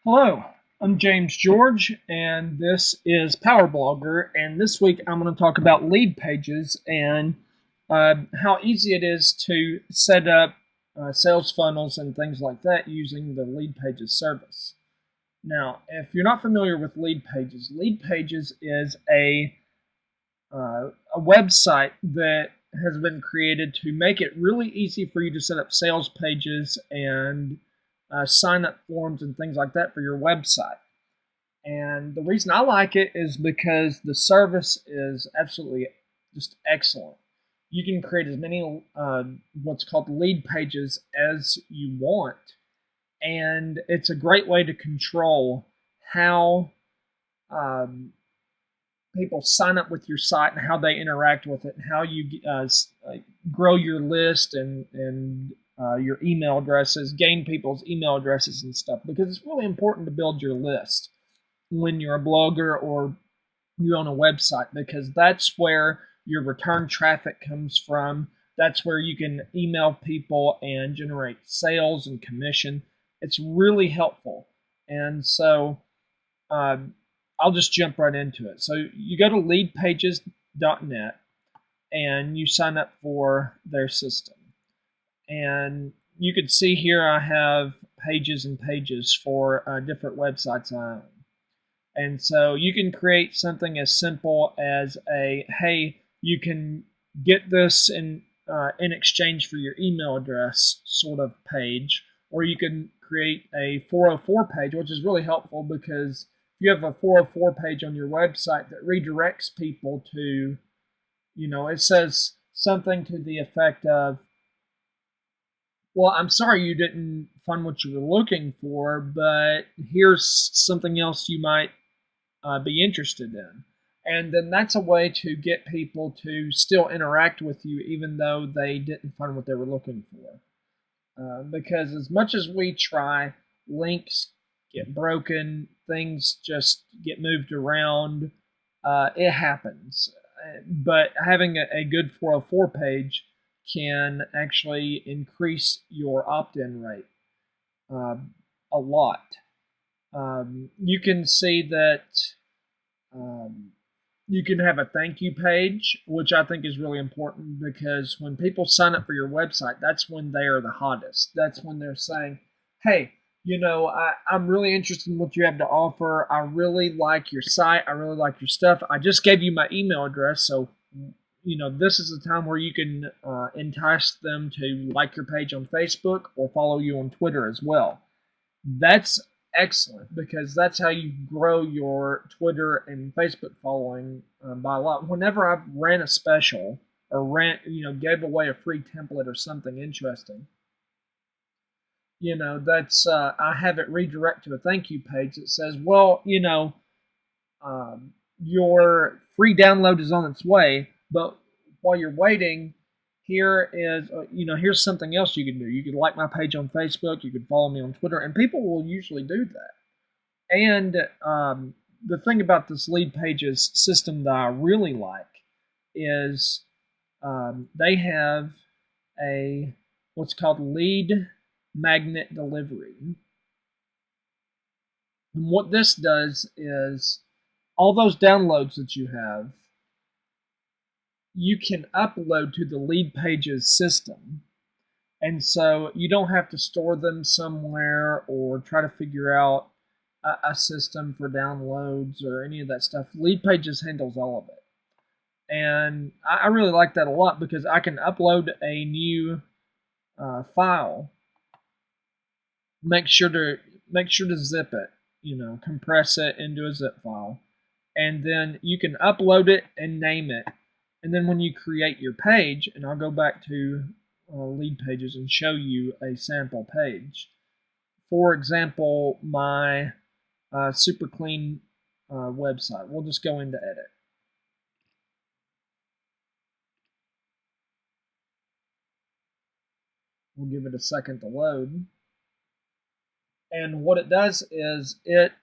Hello, I'm James George, and this is Power Blogger. And this week I'm going to talk about Leadpages and how easy it is to set up sales funnels and things like that using the Leadpages service. Now, if you're not familiar with Leadpages is a website that has been created to make it really easy for you to set up sales pages and sign up forms and things like that for your website. And the reason I like it is because the service is absolutely just excellent. You can create as many what's called lead pages as you want, and it's a great way to control how um, people sign up with your site and how they interact with it, and how you grow your list and your email addresses, gain people's email addresses and stuff, because it's really important to build your list when you're a blogger or you own a website, because that's where your return traffic comes from. That's where you can email people and generate sales and commission. It's really helpful. And so I'll just jump right into it. So you go to leadpages.net and you sign up for their system. And you can see here I have pages and pages for different websites I own. And so you can create something as simple as hey, you can get this in exchange for your email address sort of page, or you can create a 404 page, which is really helpful because if you have a 404 page on your website that redirects people to, it says something to the effect of, well, I'm sorry you didn't find what you were looking for, but here's something else you might be interested in. And then that's a way to get people to still interact with you even though they didn't find what they were looking for. Because as much as we try, links get broken, things just get moved around. It happens. But having a good 404 page can actually increase your opt-in rate a lot. You can see that you can have a thank you page, which I think is really important because when people sign up for your website, that's when they are the hottest. That's when they're saying, hey, I'm really interested in what you have to offer. I really like your site. I really like your stuff. I just gave you my email address. So, this is the time where you can entice them to like your page on Facebook or follow you on Twitter as well. That's excellent because that's how you grow your Twitter and Facebook following by a lot. Whenever I ran a special or gave away a free template or something interesting, that's I have it redirect to a thank you page that says, well, your free download is on its way, but while you're waiting, here's something else you can do. You can like my page on Facebook, you can follow me on Twitter, and people will usually do that. And the thing about this Leadpages system that I really like is they have what's called lead magnet delivery. And what this does is all those downloads that you have, you can upload to the Leadpages system. And so you don't have to store them somewhere or try to figure out a system for downloads or any of that stuff. Leadpages handles all of it. And I really like that a lot because I can upload a new file, make sure to zip it, compress it into a zip file, and then you can upload it and name it. And then when you create your page, and I'll go back to Leadpages and show you a sample page. For example, my super clean website. We'll just go into edit. We'll give it a second to load. And what it does is it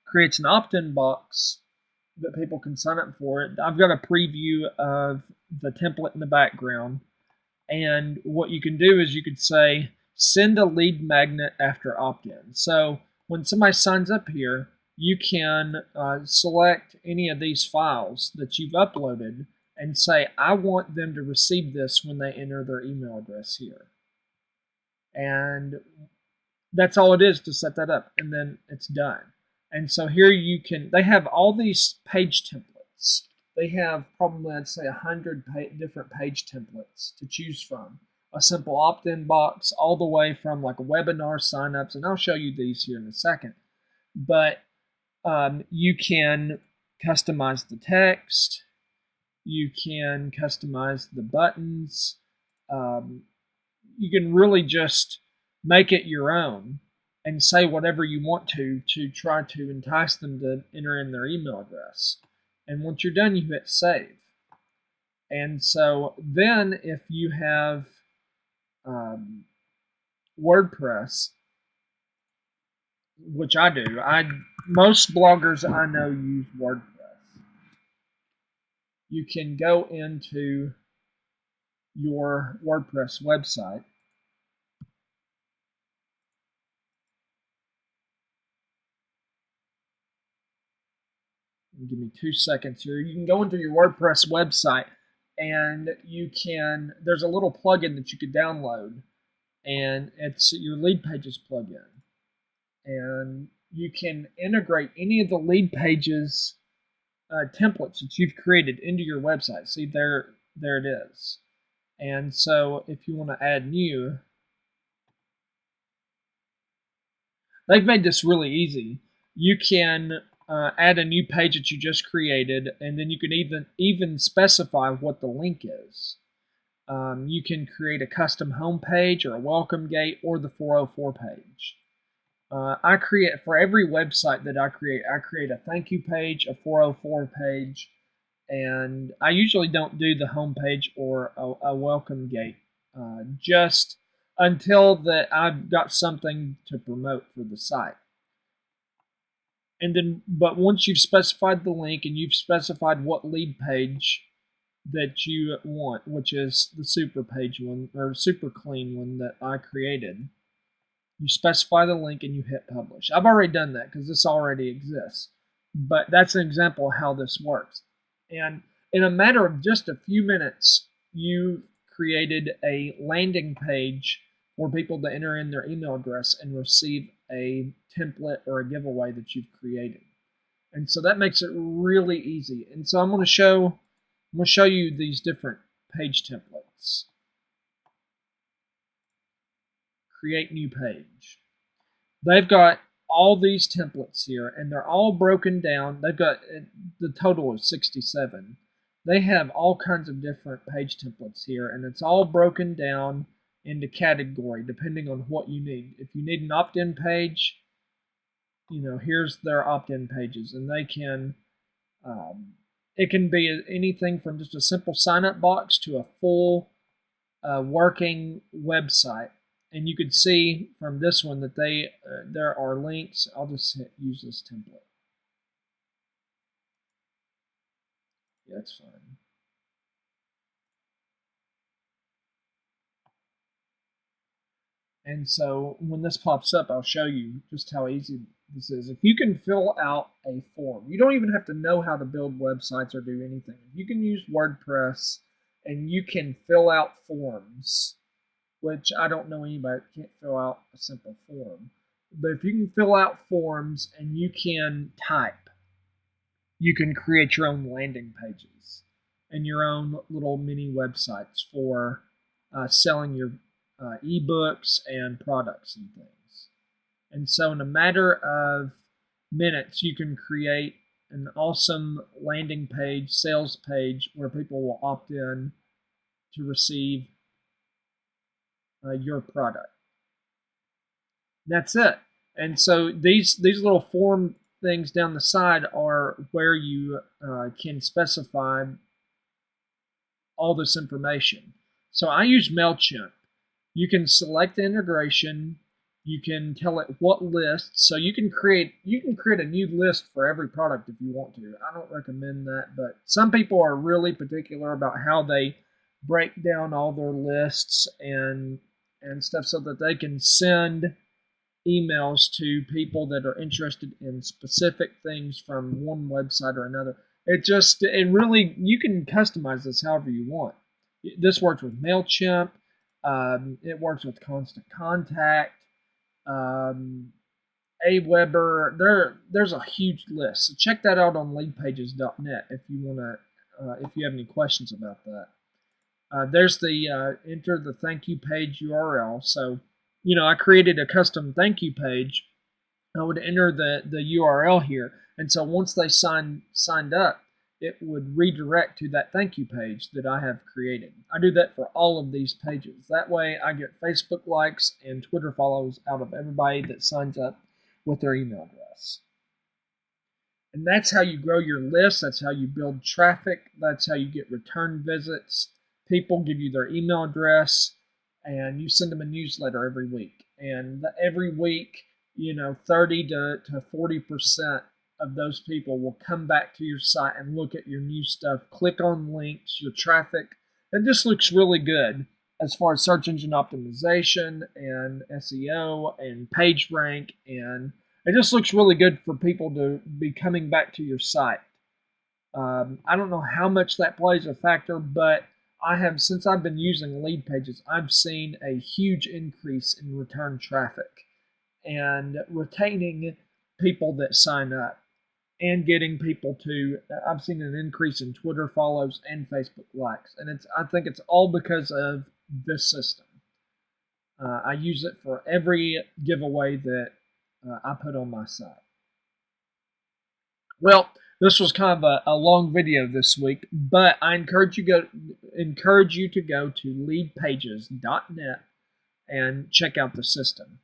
creates an opt-in box that people can sign up for it. I've got a preview of the template in the background. And what you can do is you could say, send a lead magnet after opt-in. So when somebody signs up here, you can select any of these files that you've uploaded and say, I want them to receive this when they enter their email address here. And that's all it is to set that up, and then it's done. And so here you can, they have all these page templates. They have probably, I'd say, 100 different page templates to choose from. A simple opt-in box all the way from like webinar signups, and I'll show you these here in a second. But you can customize the text. You can customize the buttons. You can really just make it your own and say whatever you want to try to entice them to enter in their email address. And once you're done, you hit save. And so then if you have WordPress, which I do, most bloggers I know use WordPress. You can go into your WordPress website. Give me 2 seconds here. You can go into your WordPress website, and you can, there's a little plugin that you could download, and it's your Leadpages plugin. And you can integrate any of the Leadpages templates that you've created into your website. See, there it is. And so if you want to add new, they've made this really easy. You can add a new page that you just created, and then you can even specify what the link is. You can create a custom home page or a welcome gate or the 404 page. I create, for every website that I create a thank you page, a 404 page, and I usually don't do the home page or a welcome gate just until that I've got something to promote for the site. And then, but once you've specified the link and you've specified what lead page that you want, which is the super page one or super clean one that I created, you specify the link and you hit publish. I've already done that because this already exists, but that's an example of how this works. And in a matter of just a few minutes, you created a landing page for people to enter in their email address and receive a template or a giveaway that you've created. And so that makes it really easy. And so I'm going to show you these different page templates. Create new page. They've got all these templates here, and they're all broken down. They've got the total of 67. They have all kinds of different page templates here, and it's all broken down into category depending on what you need. If you need an opt-in page, you know, here's their opt-in pages, and they can it can be anything from just a simple sign-up box to a full working website. And you could see from this one that there are links. I'll just use this template. Yeah, that's fine. And so when this pops up, I'll show you just how easy this is. If you can fill out a form, you don't even have to know how to build websites or do anything. You can use WordPress and you can fill out forms, which I don't know anybody that can't fill out a simple form. But if you can fill out forms and you can type, you can create your own landing pages and your own little mini websites for selling your ebooks and products and things. And so in a matter of minutes, you can create an awesome landing page, sales page, where people will opt in to receive your product. That's it. And so these little form things down the side are where you can specify all this information. So I use MailChimp. You can select the integration. You can tell it what list. So you can create a new list for every product if you want to. I don't recommend that, but some people are really particular about how they break down all their lists and stuff so that they can send emails to people that are interested in specific things from one website or another. It really, you can customize this however you want. This works with MailChimp. It works with Constant Contact, um, Aweber. There's a huge list. So check that out on leadpages.net if you want to, if you have any questions about that. There's the enter the thank you page URL. So, I created a custom thank you page. I would enter the URL here, and so once they signed up, it would redirect to that thank you page that I have created. I do that for all of these pages. That way, I get Facebook likes and Twitter follows out of everybody that signs up with their email address. And that's how you grow your list. That's how you build traffic. That's how you get return visits. People give you their email address, and you send them a newsletter every week. And every week, 30 to 40% of those people will come back to your site and look at your new stuff, click on links, your traffic. It just looks really good as far as search engine optimization and SEO and page rank, and it just looks really good for people to be coming back to your site. I don't know how much that plays a factor, but since I've been using Leadpages, I've seen a huge increase in return traffic and retaining people that sign up and getting people to. I've seen an increase in Twitter follows and Facebook likes, and I think it's all because of this system. I use it for every giveaway that I put on my site. Well, this was kind of a long video this week, but I encourage you to go to leadpages.net and check out the system.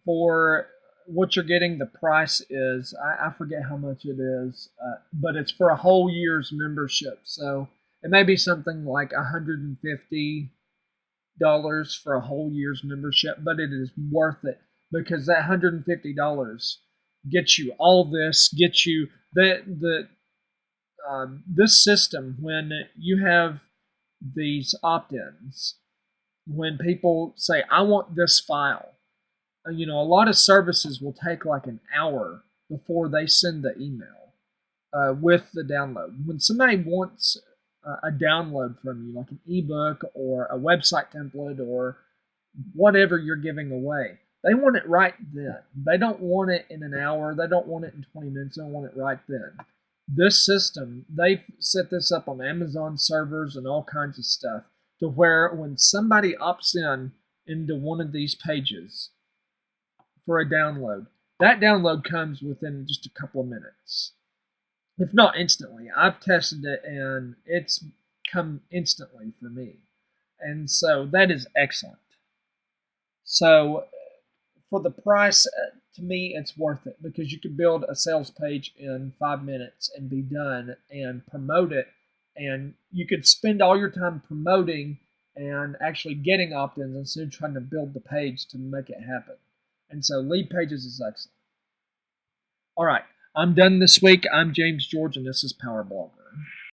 For what you're getting, the price is, I forget how much it is, but it's for a whole year's membership. So it may be something like $150 for a whole year's membership, but it is worth it because that $150 gets you all this, gets you this system. When you have these opt-ins, when people say, I want this file, a lot of services will take like an hour before they send the email with the download. When somebody wants a download from you, like an ebook or a website template or whatever you're giving away, they want it right then. They don't want it in an hour. They don't want it in 20 minutes. They want it right then. This system, they've set this up on Amazon servers and all kinds of stuff to where when somebody opts into one of these pages for a download, that download comes within just a couple of minutes, if not instantly. I've tested it and it's come instantly for me, and so that is excellent. So for the price, to me, it's worth it because you could build a sales page in 5 minutes and be done and promote it, and you could spend all your time promoting and actually getting opt-ins instead of trying to build the page to make it happen. And so Leadpages is excellent. All right, I'm done this week. I'm James George, and this is Power Blogger.